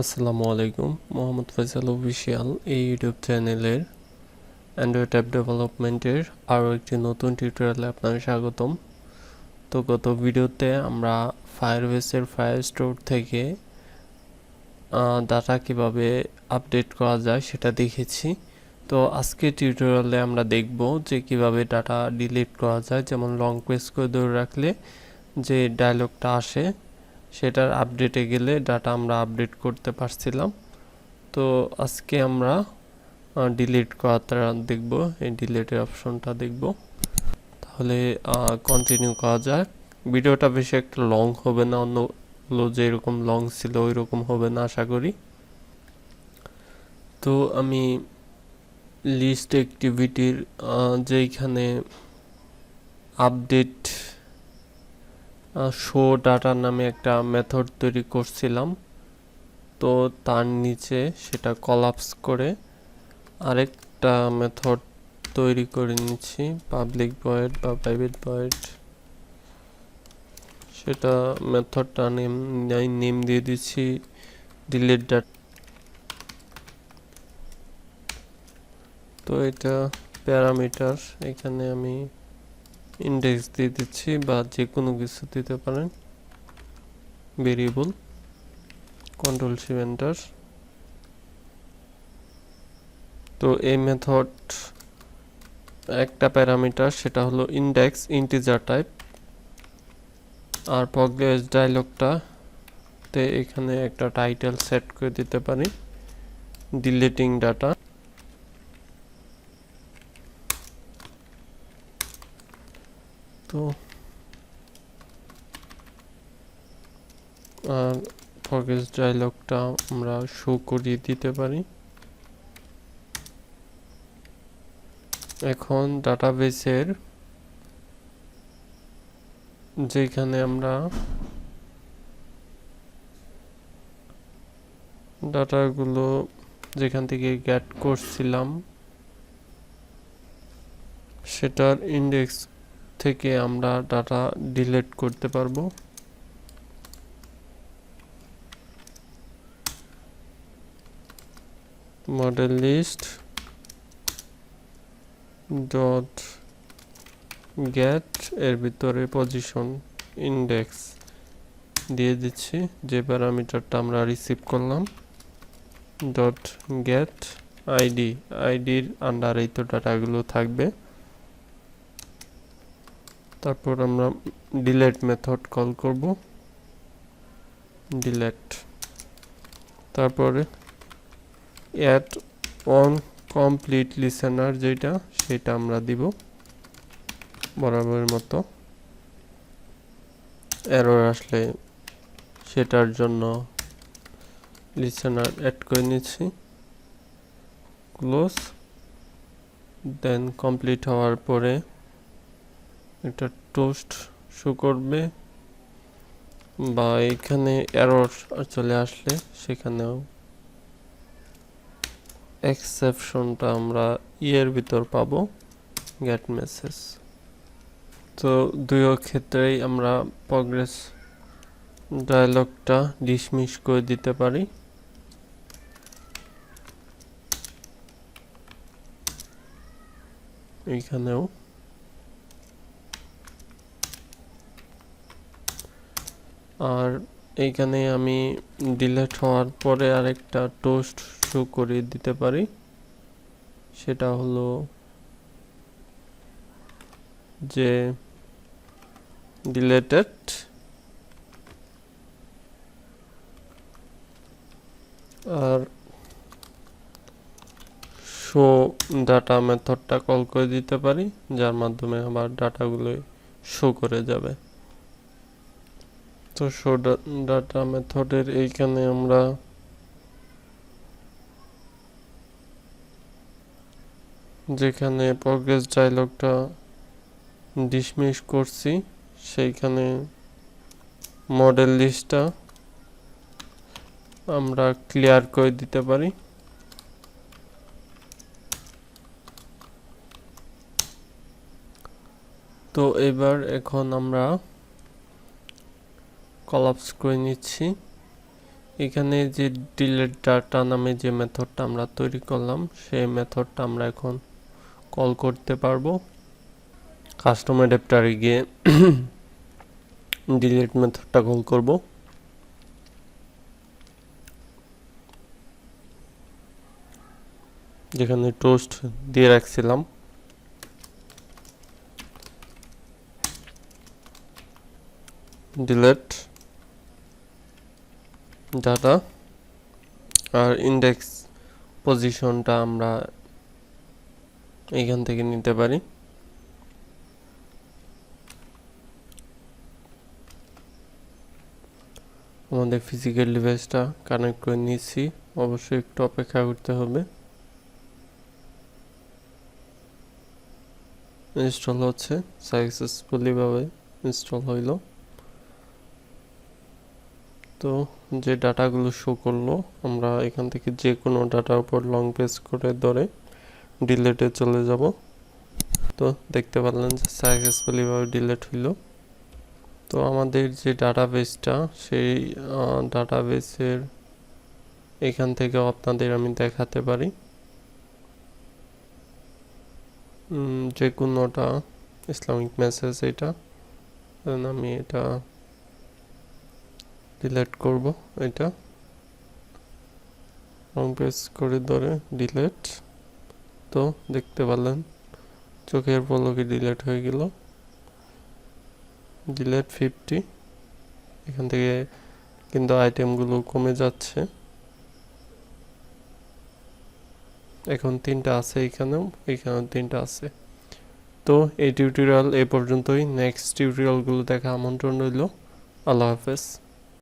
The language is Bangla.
আসসালামু আলাইকুম, মোহাম্মদ ফয়সাল অফিসিয়াল এই ইউটিউব চ্যানেলের অ্যান্ড্রয়েড অ্যাপ ডেভেলপমেন্টের আরও একটি নতুন টিউটোরিয়ালে আপনাকে স্বাগতম। তো গত ভিডিওতে আমরা ফায়ারবেসের ফায়ারস্টোর থেকে ডাটা কিভাবে আপডেট করা যায় সেটা দেখেছি। তো আজকে টিউটোরিয়ালে আমরা দেখব যে কিভাবে ডাটা ডিলিট করা যায়, যেমন লং প্রেস করে ধরে রাখলে যে ডায়লগটা আসে সেটার আপডেটে গেলে ডাটা আমরা আপডেট করতে পারছিলাম। তো আজকে আমরা ডিলিট করাটা দেখব, এই ডিলিটের অপশনটা দেখব। তাহলে কন্টিনিউ করা যাক। ভিডিওটা বেশি একটা লং হবে না, অন্যগুলো যেরকম লং ছিল ওই রকম হবে না আশা করি। তো আমি লিস্ট অ্যাক্টিভিটির যেইখানে আপডেট শো ডাটা নামে একটা মেথড তৈরি করছিলাম, তো তার নিচে সেটা কলাপস করে আরেকটা মেথড তৈরি করে নিচ্ছি, পাবলিক ভয়েড বা প্রাইভেট ভয়েড। সেটা মেথডটা নেম দিয়ে দিচ্ছি ডিলিট ডাটা। তো এটা প্যারামিটার, এখানে আমি ইন্ডেক্স দিয়ে দিচ্ছি বা যে কোনো কিছু দিতে পারেন, ভেরিয়েবল। Control C enter. তো এই মেথড একটা প্যারামিটার, সেটা হলো ইন্ডেক্স, ইন্টিজার টাইপ। আর প্রগ্রেস ডায়লগটাতে এখানে একটা টাইটেল সেট করে দিতে পারি, ডিলিটিং ডাটা। তো আর প্রগ্রেস ডায়লগটা আমরা শো করিয়ে দিতে পারি। এখন ডাটাবেসের যেখানে আমরা ডাটাগুলো যেখান থেকে গেট করছিলাম সেটার ইন্ডেক্স থেকে আমরা ডাটা ডিলিট করতে পারবো। মডেল লিস্ট ডট গেট এর ভিতরে পজিশন ইন্ডেক্স দিয়ে দিচ্ছি, যে প্যারামিটারটা আমরা রিসিভ করলাম, ডট গেট আইডি। আইডির আন্ডারেই তো ডাটাগুলো থাকবে। তারপর আমরা ডিলিট মেথড কল করব, ডিলিট। তারপরে অ্যাড অন কমপ্লিট লিসেনার যেটা, সেটা আমরা দিব বরাবরের মতো। এরর আসলে সেটার জন্য লিসেনার অ্যাড করে নিচ্ছি, ক্লোজ। দেন কমপ্লিট হওয়ার পরে একটা টোস্ট শো করবে, বা এখানে এরর চলে আসলে সেখানেও এক্সেপশনটা আমরা ইয়ের ভিতর পাবো, গেট মেসেজ। তো দুই ক্ষেত্রেই আমরা প্রগ্রেস ডায়লগটা ডিসমিস করে দিতে পারি। এইখানেও আর এইখানে আমি ডিলিট হওয়ার পরে আরেকটা টোস্ট শো করে দিতে পারি, সেটা হলো যে ডিলিটেড। আর শো ডাটা মেথডটা কল করে দিতে পারি, যার মাধ্যমে আবার ডাটাগুলো শো করে যাবে। তো শো ডাটা মেথডের এইখানে আমরা যেখানে প্রগ্রেস ডায়লগটা ডিসমিস করছি সেইখানে মডেল লিস্টটা আমরা ক্লিয়ার করে দিতে পারি। তো এবার এখন আমরা কলাপস করে নিচ্ছি এখানে যে ডিলিট ডাটা নামে যে মেথডটা আমরা তৈরি করলাম সেই মেথডটা আমরা এখন কল করতে পারবো। কাস্টম অ্যাডাপ্টারে গিয়ে ডিলিট মেথডটা কল করব। যেখানে টোস্ট দিয়ে রাখছিলাম ডিলিট ডাটা, আর ইন্ডেক্স পজিশনটা আমরা এইখান থেকে নিতে পারি। আমাদের ফিজিক্যাল ডিভাইসটা কানেক্ট করে নিয়েছি, অবশ্যই একটু অপেক্ষা করতে হবে। ইনস্টল হচ্ছে, সাকসেসফুলি ভাবে ইনস্টল হইল। তো যে ডাটাগুলো শো করলো, আমরা এখান থেকে যে কোনো ডাটার উপর লং প্রেস করে ধরে ডিলেটে চলে যাব। তো দেখতে পারলেন যে সাকসেসফুলি ভাবে ডিলেট হইল। তো আমাদের যে ডাটাবেসটা, সেই ডাটাবেসের এখান থেকে আপনাদের আমি দেখাতে পারি যে কোনোটা ইসলামিক মেসেজ, এটা আমি এটা ডিলিট করব। এটা লং প্রেস করে ধরে ডিলিট। তো দেখতে পারলেন চোখের পলকে ডিলিট হয়ে গেল। ডিলিট 50। এখান থেকে কিন্তু আইটেমগুলো কমে যাচ্ছে। এখন 3টা আছে, এখানেও 3টা আছে। তো এই টিউটোরিয়াল এই পর্যন্তই। নেক্সট টিউটোরিয়ালগুলো দেখা আমন্ত্রণ রইল। আল্লাহ হাফেজ।